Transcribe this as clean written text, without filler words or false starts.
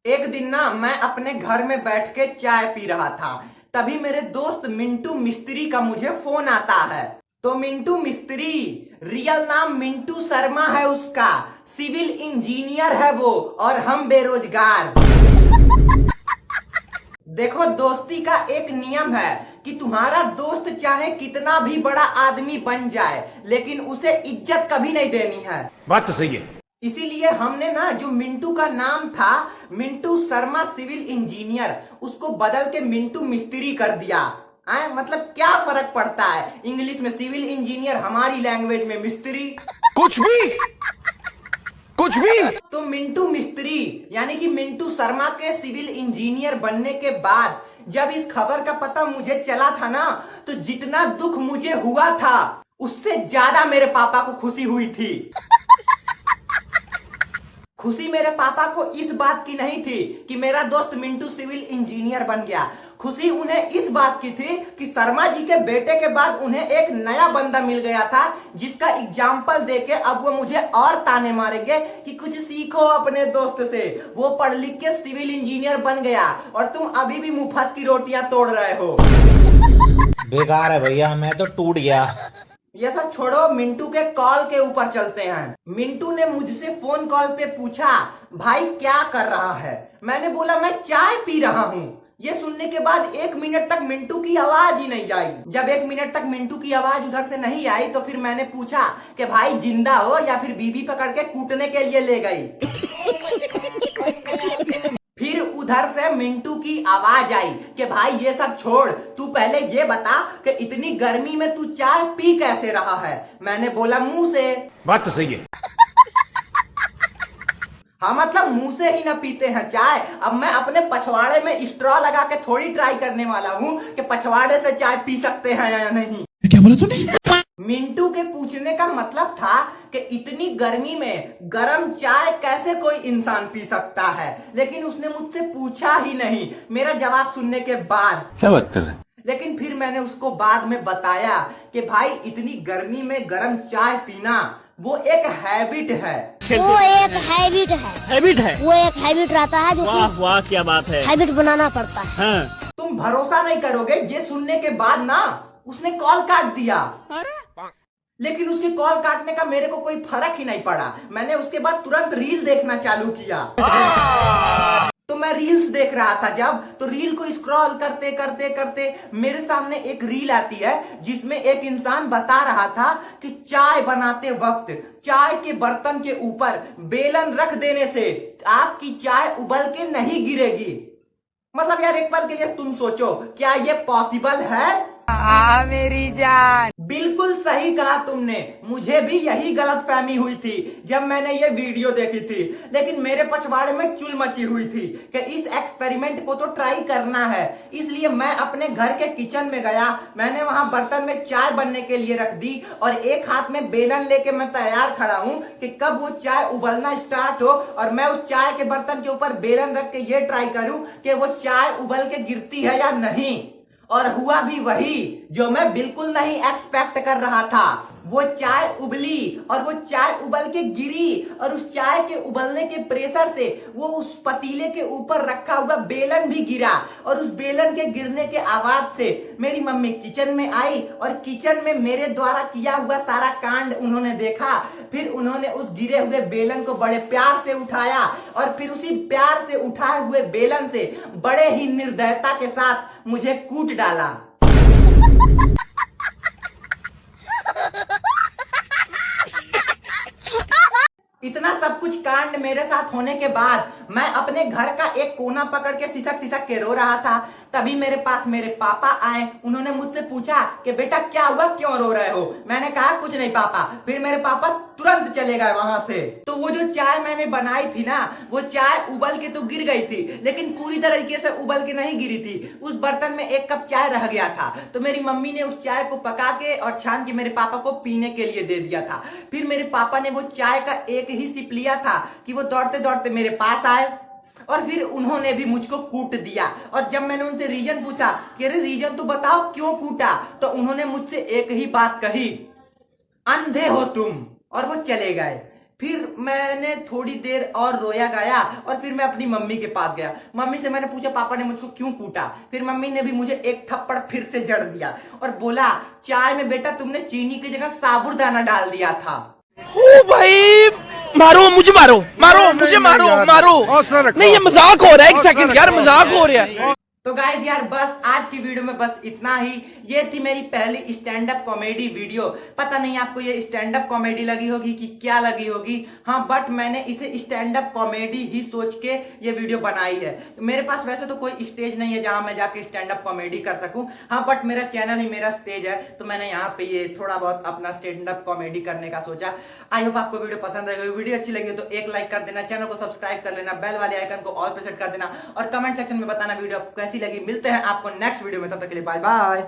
एक दिन ना मैं अपने घर में बैठ के चाय पी रहा था। तभी मेरे दोस्त मिंटू मिस्त्री का मुझे फोन आता है। तो मिंटू मिस्त्री, रियल नाम मिंटू शर्मा है उसका, सिविल इंजीनियर है वो, और हम बेरोजगार। देखो, दोस्ती का एक नियम है कि तुम्हारा दोस्त चाहे कितना भी बड़ा आदमी बन जाए, लेकिन उसे इज्जत कभी नहीं देनी है। बात तो सही है। इसीलिए हमने ना जो मिंटू का नाम था मिंटू शर्मा सिविल इंजीनियर, उसको बदल के मिंटू मिस्त्री कर दिया। मतलब क्या फर्क पड़ता है, इंग्लिश में सिविल इंजीनियर, हमारी लैंग्वेज में मिस्त्री। कुछ भी तो मिंटू मिस्त्री यानी कि मिंटू शर्मा के सिविल इंजीनियर बनने के बाद जब इस खबर का पता मुझे चला था ना, तो जितना दुख मुझे हुआ था उससे ज्यादा मेरे पापा को खुशी हुई थी। खुशी मेरे पापा को इस बात की नहीं थी कि मेरा दोस्त मिंटू सिविल इंजीनियर बन गया। खुशी उन्हें इस बात की थी कि शर्मा जी के बेटे के बाद उन्हें एक नया बंदा मिल गया था, जिसका एग्जाम्पल देके अब वो मुझे और ताने मारेंगे कि कुछ सीखो अपने दोस्त से, वो पढ़ लिख के सिविल इंजीनियर बन गया और तुम अभी भी मुफ्त की रोटियां तोड़ रहे हो। बेकार है भैया, मैं तो टूट गया। ये सब छोड़ो, मिंटू के कॉल के ऊपर चलते हैं। मिंटू ने मुझसे फोन कॉल पे पूछा, भाई क्या कर रहा है? मैंने बोला मैं चाय पी रहा हूँ। ये सुनने के बाद 1 मिनट तक मिंटू की आवाज ही नहीं आई। जब 1 मिनट तक मिंटू की आवाज उधर से नहीं आई तो फिर मैंने पूछा कि भाई जिंदा हो या फिर बीबी पकड़ के कूटने के लिए ले गई? फिर उधर से मिंटू की आवाज आई कि भाई ये सब छोड़, तू पहले ये बता कि इतनी गर्मी में तू चाय पी कैसे रहा है? मैंने बोला मुंह से। बात तो सही है। हाँ, मतलब मुंह से ही ना पीते हैं चाय। अब मैं अपने पछवाड़े में स्ट्रॉ लगा के थोड़ी ट्राई करने वाला हूँ कि पछवाड़े से चाय पी सकते हैं या नहीं। क्या बोला तूने? मिंटू के पूछने का मतलब था कि इतनी गर्मी में गरम चाय कैसे कोई इंसान पी सकता है, लेकिन उसने मुझसे पूछा ही नहीं मेरा जवाब सुनने के बाद। क्या बात कर रहे हैं? लेकिन फिर मैंने उसको बाद में बताया कि भाई इतनी गर्मी में गरम चाय पीना वो एक हैबिट है। वो एक हैबिट है। वो एक हैबिट रहता है जो वाह वाह क्या बात है। हैबिट बनाना पड़ता है। हाँ। तुम भरोसा नहीं करोगे, ये सुनने के बाद ना उसने कॉल काट दिया। लेकिन उसके कॉल काटने का मेरे को कोई फर्क ही नहीं पड़ा। मैंने उसके बाद तुरंत रील देखना चालू किया। तो मैं रील्स देख रहा था जब, तो रील को स्क्रॉल करते करते करते मेरे सामने एक रील आती है जिसमें एक इंसान बता रहा था कि चाय बनाते वक्त चाय के बर्तन के ऊपर बेलन रख देने से आपकी चाय उबल के नहीं गिरेगी। मतलब यार, एक बार के लिए तुम सोचो, क्या ये पॉसिबल है? मेरी जान, बिल्कुल सही कहा तुमने। मुझे भी यही गलतफहमी हुई थी जब मैंने ये वीडियो देखी थी, लेकिन मेरे पछवाड़े में चुल मची हुई थी कि इस एक्सपेरिमेंट को तो ट्राई करना है। इसलिए मैं अपने घर के किचन में गया, मैंने वहां बर्तन में चाय बनने के लिए रख दी और एक हाथ में बेलन लेके मैं तैयार खड़ा हूं कि कब वो चाय उबलना स्टार्ट हो और मैं उस चाय के बर्तन के ऊपर बेलन रख के ये ट्राई करूं कि वो चाय उबल के गिरती है या नहीं। और हुआ भी वही जो मैं बिल्कुल नहीं एक्सपेक्ट कर रहा था। वो चाय उबली और वो चाय उबल के गिरी और उस चाय के उबलने के प्रेशर से वो उस पतीले के ऊपर रखा हुआ बेलन भी गिरा और उस बेलन के गिरने के आवाज से मेरी मम्मी किचन में आई और किचन में मेरे द्वारा किया हुआ सारा कांड उन्होंने देखा। फिर उन्होंने उस गिरे हुए बेलन को बड़े प्यार से उठाया और फिर उसी प्यार से उठाए हुए बेलन से बड़े ही निर्दयता के साथ मुझे कूट डाला। इतना सब कुछ कांड मेरे साथ होने के बाद मैं अपने घर का एक कोना पकड़ के सिसक सिसक के रो रहा था। तभी मेरे पास मेरे पापा आए। उन्होंने मुझसे पूछा कि बेटा क्या हुआ, क्यों रो रहे हो? मैंने कहा कुछ नहीं पापा। फिर मेरे पापा तुरंत चले गए वहां से। तो वो जो चाय मैंने बनाई थी ना, वो चाय उबल के तो गिर गई थी, लेकिन पूरी तरीके से उबल के नहीं गिरी थी। उस बर्तन में 1 कप चाय रह गया था। तो मेरी मम्मी ने उस चाय को पका के और छान के मेरे पापा को पीने के लिए दे दिया था। फिर मेरे पापा ने वो चाय का एक ही सिप लिया था कि वो दौड़ते दौड़ते मेरे पास आए और फिर उन्होंने भी मुझको कूट दिया। और जब मैंने उनसे रीजन पूछा कि अरे रीजन तो बताओ क्यों कूटा, तो उन्होंने मुझसे एक ही बात कही, अंधे हो तुम, और वो चले गए। फिर मैंने थोड़ी देर और रोया गाया और फिर मैं अपनी मम्मी के पास गया। मम्मी से मैंने पूछा पापा ने मुझको क्यों कूटा। फिर मम्मी ने भी मुझे एक थप्पड़ फिर से जड़ दिया और बोला चाय में बेटा तुमने चीनी की जगह साबुदाना डाल दिया था। ओ भाई मारो मुझे, मारो मुझे, मारो नहीं, ये मजाक हो रहा है। एक सेकंड यार, मजाक हो रहा है। तो गाइज यार बस आज की वीडियो में बस इतना ही। ये थी मेरी पहली स्टैंड अप कॉमेडी वीडियो। पता नहीं आपको ये स्टैंड अप कॉमेडी लगी होगी कि क्या लगी होगी, हाँ बट मैंने इसे स्टैंड अप कॉमेडी ही सोच के ये वीडियो बनाई है। मेरे पास वैसे तो कोई स्टेज नहीं है जहां मैं जाके स्टैंड अप कॉमेडी कर सकूं, हाँ बट मेरा चैनल ही मेरा स्टेज है, तो मैंने यहाँ पे ये थोड़ा बहुत अपना स्टैंड अप कॉमेडी करने का सोचा। आई होप आपको वीडियो पसंद आएगी। वीडियो अच्छी लगी तो एक लाइक कर देना, चैनल को सब्सक्राइब कर लेना, बेल वाले आइकन को ऑल पे सेट कर देना और कमेंट सेक्शन में बताना वीडियो कैसी लगी। मिलते हैं आपको नेक्स्ट वीडियो में, तब तक के लिए बाय बाय।